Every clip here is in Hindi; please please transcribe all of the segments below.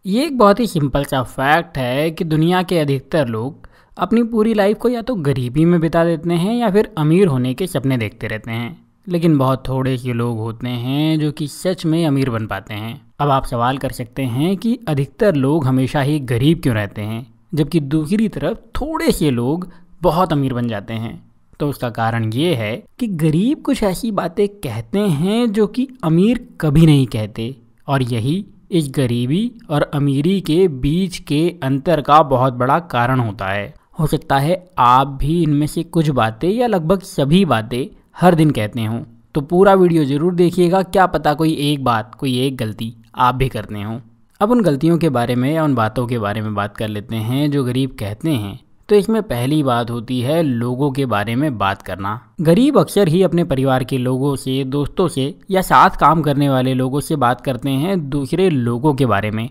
ये एक बहुत ही सिंपल सा फैक्ट है कि दुनिया के अधिकतर लोग अपनी पूरी लाइफ को या तो गरीबी में बिता देते हैं या फिर अमीर होने के सपने देखते रहते हैं। लेकिन बहुत थोड़े से लोग होते हैं जो कि सच में अमीर बन पाते हैं। अब आप सवाल कर सकते हैं कि अधिकतर लोग हमेशा ही गरीब क्यों रहते हैं, जबकि दूसरी तरफ थोड़े से लोग बहुत अमीर बन जाते हैं। तो उसका कारण ये है कि गरीब कुछ ऐसी बातें कहते हैं जो कि अमीर कभी नहीं कहते, और यही इस गरीबी और अमीरी के बीच के अंतर का बहुत बड़ा कारण होता है। हो सकता है आप भी इनमें से कुछ बातें या लगभग सभी बातें हर दिन कहते हों। तो पूरा वीडियो ज़रूर देखिएगा, क्या पता कोई एक बात, कोई एक गलती आप भी करते हों। अब उन गलतियों के बारे में या उन बातों के बारे में बात कर लेते हैं जो गरीब कहते हैं। तो इसमें पहली बात होती है लोगों के बारे में बात करना। गरीब अक्सर ही अपने परिवार के लोगों से, दोस्तों से या साथ काम करने वाले लोगों से बात करते हैं दूसरे लोगों के बारे में,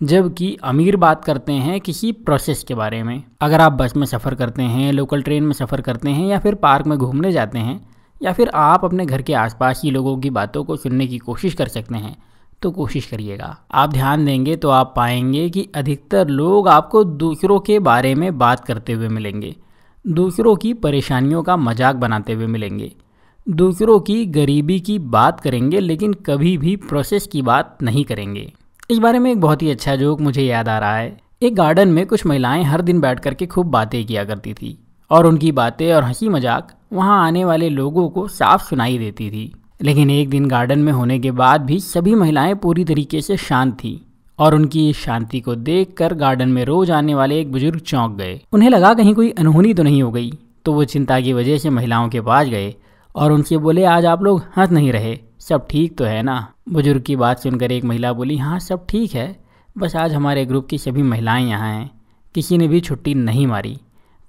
जबकि अमीर बात करते हैं किसी प्रोसेस के बारे में। अगर आप बस में सफ़र करते हैं, लोकल ट्रेन में सफ़र करते हैं या फिर पार्क में घूमने जाते हैं, या फिर आप अपने घर के आसपास ही लोगों की बातों को सुनने की कोशिश कर सकते हैं, तो कोशिश करिएगा। आप ध्यान देंगे तो आप पाएंगे कि अधिकतर लोग आपको दूसरों के बारे में बात करते हुए मिलेंगे, दूसरों की परेशानियों का मजाक बनाते हुए मिलेंगे, दूसरों की गरीबी की बात करेंगे, लेकिन कभी भी प्रोसेस की बात नहीं करेंगे। इस बारे में एक बहुत ही अच्छा जोक मुझे याद आ रहा है। एक गार्डन में कुछ महिलाएं हर दिन बैठ करके खूब बातें किया करती थी, और उनकी बातें और हंसी मजाक वहां आने वाले लोगों को साफ सुनाई देती थी। लेकिन एक दिन गार्डन में होने के बाद भी सभी महिलाएं पूरी तरीके से शांत थीं, और उनकी इस शांति को देखकर गार्डन में रोज आने वाले एक बुजुर्ग चौंक गए। उन्हें लगा कहीं कोई अनहोनी तो नहीं हो गई, तो वो चिंता की वजह से महिलाओं के पास गए और उनसे बोले, आज आप लोग हंस नहीं रहे, सब ठीक तो है ना? बुजुर्ग की बात सुनकर एक महिला बोली, हाँ सब ठीक है, बस आज हमारे ग्रुप की सभी महिलाएं यहाँ हैं, किसी ने भी छुट्टी नहीं मारी,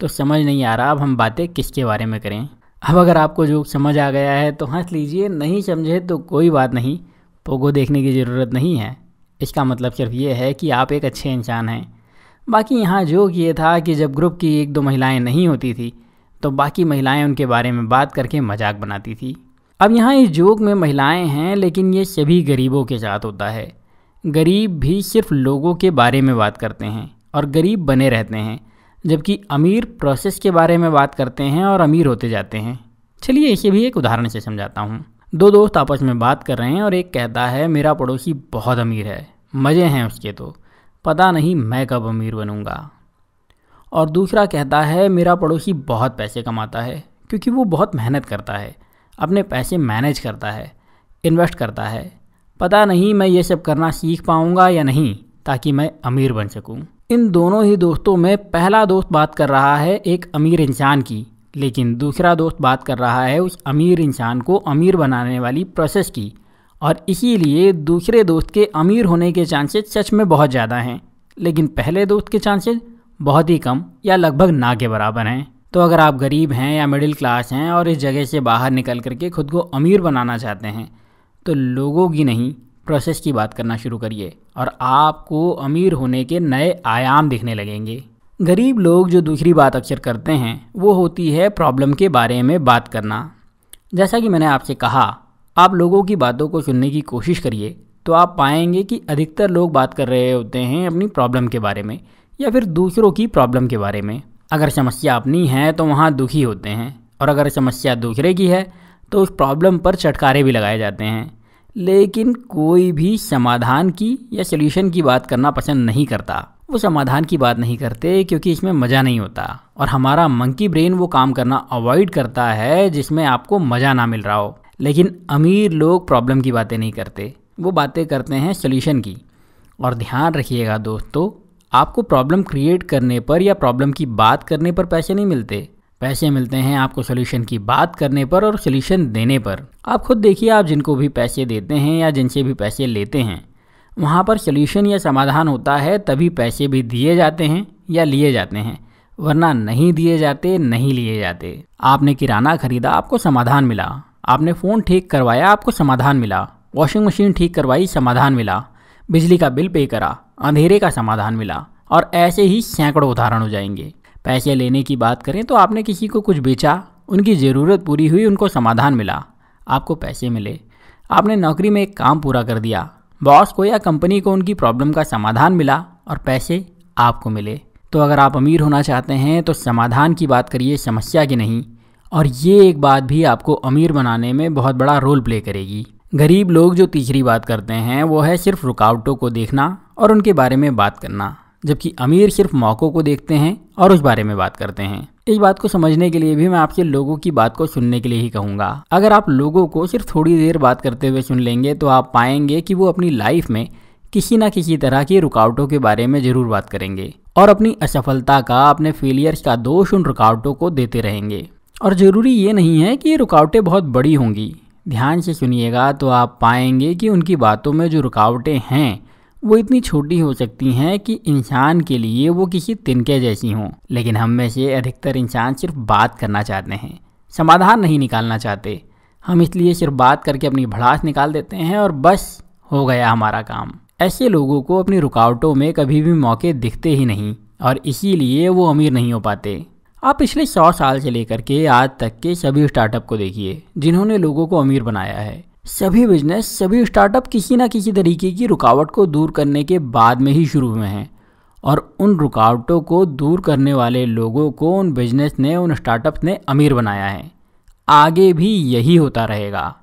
तो समझ नहीं आ रहा अब हम बातें किसके बारे में करें। अब अगर आपको जोक समझ आ गया है तो हंस लीजिए, नहीं समझे तो कोई बात नहीं, पोगो देखने की ज़रूरत नहीं है। इसका मतलब सिर्फ ये है कि आप एक अच्छे इंसान हैं। बाकी यहाँ जोक ये था कि जब ग्रुप की एक दो महिलाएं नहीं होती थी तो बाकी महिलाएं उनके बारे में बात करके मजाक बनाती थी। अब यहाँ इस जोक में महिलाएं हैं, लेकिन ये सभी गरीबों के साथ होता है। गरीब भी सिर्फ लोगों के बारे में बात करते हैं और गरीब बने रहते हैं, जबकि अमीर प्रोसेस के बारे में बात करते हैं और अमीर होते जाते हैं। चलिए इसे भी एक उदाहरण से समझाता हूँ। दो दोस्त आपस में बात कर रहे हैं और एक कहता है, मेरा पड़ोसी बहुत अमीर है, मज़े हैं उसके तो, पता नहीं मैं कब अमीर बनूंगा। और दूसरा कहता है, मेरा पड़ोसी बहुत पैसे कमाता है क्योंकि वो बहुत मेहनत करता है, अपने पैसे मैनेज करता है, इन्वेस्ट करता है, पता नहीं मैं ये सब करना सीख पाऊंगा या नहीं ताकि मैं अमीर बन सकूं। इन दोनों ही दोस्तों में पहला दोस्त बात कर रहा है एक अमीर इंसान की, लेकिन दूसरा दोस्त बात कर रहा है उस अमीर इंसान को अमीर बनाने वाली प्रोसेस की, और इसीलिए दूसरे दोस्त के अमीर होने के चांसेस सच में बहुत ज़्यादा हैं, लेकिन पहले दोस्त के चांसेस बहुत ही कम या लगभग ना के बराबर हैं। तो अगर आप गरीब हैं या मिडिल क्लास हैं और इस जगह से बाहर निकल करके खुद को अमीर बनाना चाहते हैं, तो लोगों की नहीं, प्रोसेस की बात करना शुरू करिए और आपको अमीर होने के नए आयाम दिखने लगेंगे। गरीब लोग जो दूसरी बात अक्सर करते हैं वो होती है प्रॉब्लम के बारे में बात करना। जैसा कि मैंने आपसे कहा, आप लोगों की बातों को सुनने की कोशिश करिए तो आप पाएंगे कि अधिकतर लोग बात कर रहे होते हैं अपनी प्रॉब्लम के बारे में या फिर दूसरों की प्रॉब्लम के बारे में। अगर समस्या अपनी है तो वहाँ दुखी होते हैं, और अगर समस्या दूसरे की है तो उस प्रॉब्लम पर चटकारे भी लगाए जाते हैं, लेकिन कोई भी समाधान की या सल्यूशन की बात करना पसंद नहीं करता। वो समाधान की बात नहीं करते क्योंकि इसमें मज़ा नहीं होता, और हमारा मंकी ब्रेन वो काम करना अवॉइड करता है जिसमें आपको मज़ा ना मिल रहा हो। लेकिन अमीर लोग प्रॉब्लम की बातें नहीं करते, वो बातें करते हैं सल्यूशन की। और ध्यान रखिएगा दोस्तों, आपको प्रॉब्लम क्रिएट करने पर या प्रॉब्लम की बात करने पर पैसे नहीं मिलते, पैसे मिलते हैं आपको सॉल्यूशन की बात करने पर और सॉल्यूशन देने पर। आप खुद देखिए, आप जिनको भी पैसे देते हैं या जिनसे भी पैसे लेते हैं, वहाँ पर सॉल्यूशन या समाधान होता है तभी पैसे भी दिए जाते हैं या लिए जाते हैं, वरना नहीं दिए जाते, नहीं लिए जाते। आपने किराना खरीदा, आपको समाधान मिला। आपने फ़ोन ठीक करवाया, आपको समाधान मिला। वॉशिंग मशीन ठीक करवाई, समाधान मिला। बिजली का बिल पे करा, अंधेरे का समाधान मिला। और ऐसे ही सैकड़ों उदाहरण हो जाएंगे। पैसे लेने की बात करें तो आपने किसी को कुछ बेचा, उनकी ज़रूरत पूरी हुई, उनको समाधान मिला, आपको पैसे मिले। आपने नौकरी में एक काम पूरा कर दिया, बॉस को या कंपनी को उनकी प्रॉब्लम का समाधान मिला और पैसे आपको मिले। तो अगर आप अमीर होना चाहते हैं तो समाधान की बात करिए, समस्या की नहीं। और ये एक बात भी आपको अमीर बनाने में बहुत बड़ा रोल प्ले करेगी। गरीब लोग जो तीसरी बात करते हैं वो है सिर्फ रुकावटों को देखना और उनके बारे में बात करना, जबकि अमीर सिर्फ मौक़ों को देखते हैं और उस बारे में बात करते हैं। इस बात को समझने के लिए भी मैं आपसे लोगों की बात को सुनने के लिए ही कहूँगा। अगर आप लोगों को सिर्फ थोड़ी देर बात करते हुए सुन लेंगे तो आप पाएंगे कि वो अपनी लाइफ में किसी ना किसी तरह की रुकावटों के बारे में ज़रूर बात करेंगे और अपनी असफलता का, अपने फेलियर्स का दोष उन रुकावटों को देते रहेंगे। और ज़रूरी ये नहीं है कि ये रुकावटें बहुत बड़ी होंगी। ध्यान से सुनिएगा तो आप पाएंगे कि उनकी बातों में जो रुकावटें हैं वो इतनी छोटी हो सकती हैं कि इंसान के लिए वो किसी तिनके जैसी हों। लेकिन हम में से अधिकतर इंसान सिर्फ बात करना चाहते हैं, समाधान नहीं निकालना चाहते। हम इसलिए सिर्फ बात करके अपनी भड़ास निकाल देते हैं और बस हो गया हमारा काम। ऐसे लोगों को अपनी रुकावटों में कभी भी मौके दिखते ही नहीं और इसीलिए वो अमीर नहीं हो पाते। आप पिछले 100 साल से लेकर के आज तक के सभी स्टार्टअप को देखिए जिन्होंने लोगों को अमीर बनाया है। सभी बिजनेस, सभी स्टार्टअप किसी ना किसी तरीके की रुकावट को दूर करने के बाद में ही शुरू हुए हैं और उन रुकावटों को दूर करने वाले लोगों को उन बिजनेस ने, उन स्टार्टअप्स ने अमीर बनाया है। आगे भी यही होता रहेगा।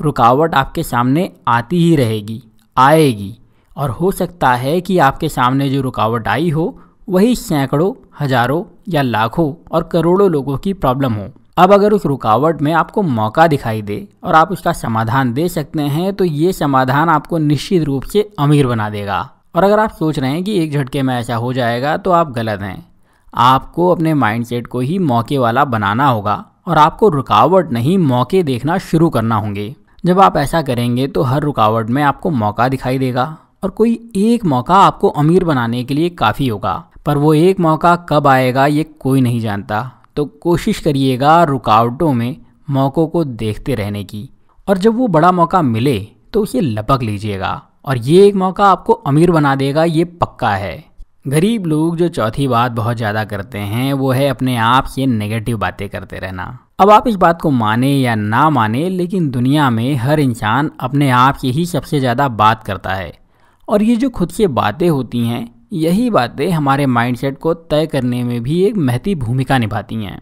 रुकावट आपके सामने आती ही रहेगी, आएगी, और हो सकता है कि आपके सामने जो रुकावट आई हो वही सैकड़ों, हजारों या लाखों और करोड़ों लोगों की प्रॉब्लम हो। अब अगर उस रुकावट में आपको मौका दिखाई दे और आप उसका समाधान दे सकते हैं तो ये समाधान आपको निश्चित रूप से अमीर बना देगा। और अगर आप सोच रहे हैं कि एक झटके में ऐसा हो जाएगा तो आप गलत हैं। आपको अपने माइंडसेट को ही मौके वाला बनाना होगा और आपको रुकावट नहीं, मौके देखना शुरू करना होंगे। जब आप ऐसा करेंगे तो हर रुकावट में आपको मौका दिखाई देगा और कोई एक मौका आपको अमीर बनाने के लिए काफ़ी होगा। पर वो एक मौका कब आएगा ये कोई नहीं जानता। तो कोशिश करिएगा रुकावटों में मौक़ों को देखते रहने की, और जब वो बड़ा मौका मिले तो उसे लपक लीजिएगा और ये एक मौका आपको अमीर बना देगा, ये पक्का है। गरीब लोग जो चौथी बात बहुत ज़्यादा करते हैं वो है अपने आप से नेगेटिव बातें करते रहना। अब आप इस बात को माने या ना माने, लेकिन दुनिया में हर इंसान अपने आप से ही सबसे ज़्यादा बात करता है और ये जो खुद से बातें होती हैं, यही बातें हमारे माइंडसेट को तय करने में भी एक महती भूमिका निभाती हैं।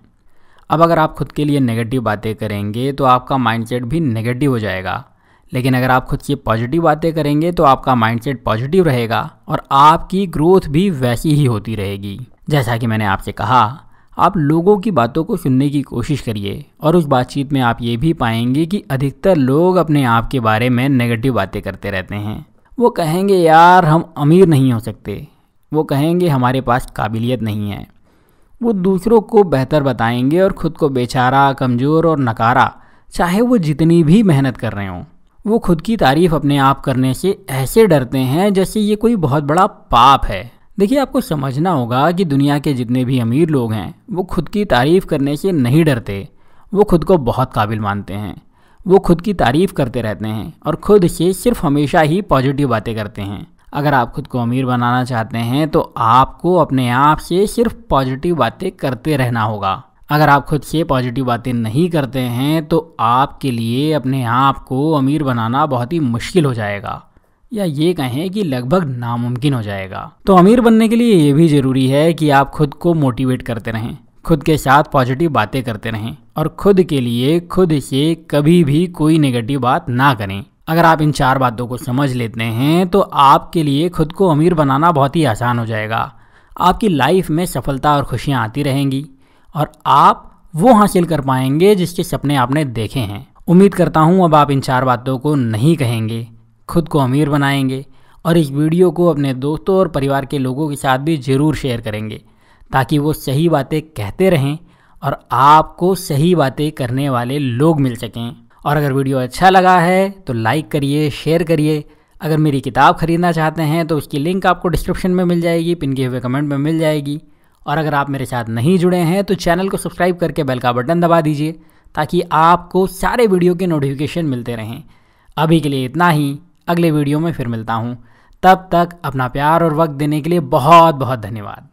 अब अगर आप खुद के लिए नेगेटिव बातें करेंगे तो आपका माइंडसेट भी नेगेटिव हो जाएगा, लेकिन अगर आप खुद से पॉजिटिव बातें करेंगे तो आपका माइंडसेट पॉजिटिव रहेगा और आपकी ग्रोथ भी वैसी ही होती रहेगी। जैसा कि मैंने आपसे कहा, आप लोगों की बातों को सुनने की कोशिश करिए और उस बातचीत में आप ये भी पाएंगे कि अधिकतर लोग अपने आप के बारे में नेगेटिव बातें करते रहते हैं। वो कहेंगे यार हम अमीर नहीं हो सकते, वो कहेंगे हमारे पास काबिलियत नहीं है। वो दूसरों को बेहतर बताएंगे और ख़ुद को बेचारा, कमज़ोर और नकारा, चाहे वो जितनी भी मेहनत कर रहे हों। वो खुद की तारीफ़ अपने आप करने से ऐसे डरते हैं जैसे ये कोई बहुत बड़ा पाप है। देखिए, आपको समझना होगा कि दुनिया के जितने भी अमीर लोग हैं वो खुद की तारीफ़ करने से नहीं डरते। वो खुद को बहुत काबिल मानते हैं, वो खुद की तारीफ़ करते रहते हैं और ख़ुद से सिर्फ हमेशा ही पॉजिटिव बातें करते हैं। अगर आप खुद को अमीर बनाना चाहते हैं तो आपको अपने आप से सिर्फ पॉजिटिव बातें करते रहना होगा। अगर आप खुद से पॉजिटिव बातें नहीं करते हैं तो आपके लिए अपने आप को अमीर बनाना बहुत ही मुश्किल हो जाएगा, या ये कहें कि लगभग नामुमकिन हो जाएगा। तो अमीर बनने के लिए ये भी ज़रूरी है कि आप खुद को मोटिवेट करते रहें, खुद के साथ पॉजिटिव बातें करते रहें और खुद के लिए खुद से कभी भी कोई नेगेटिव बात ना करें। अगर आप इन 4 बातों को समझ लेते हैं तो आपके लिए खुद को अमीर बनाना बहुत ही आसान हो जाएगा। आपकी लाइफ में सफलता और खुशियाँ आती रहेंगी और आप वो हासिल कर पाएंगे जिसके सपने आपने देखे हैं। उम्मीद करता हूँ अब आप इन 4 बातों को नहीं कहेंगे, खुद को अमीर बनाएंगे और इस वीडियो को अपने दोस्तों और परिवार के लोगों के साथ भी ज़रूर शेयर करेंगे ताकि वो सही बातें कहते रहें और आपको सही बातें करने वाले लोग मिल सकें। और अगर वीडियो अच्छा लगा है तो लाइक करिए, शेयर करिए। अगर मेरी किताब खरीदना चाहते हैं तो उसकी लिंक आपको डिस्क्रिप्शन में मिल जाएगी, पिन किए हुए कमेंट में मिल जाएगी। और अगर आप मेरे साथ नहीं जुड़े हैं तो चैनल को सब्सक्राइब करके बेल का बटन दबा दीजिए ताकि आपको सारे वीडियो के नोटिफिकेशन मिलते रहें। अभी के लिए इतना ही, अगले वीडियो में फिर मिलता हूँ। तब तक अपना प्यार और वक्त देने के लिए बहुत बहुत धन्यवाद।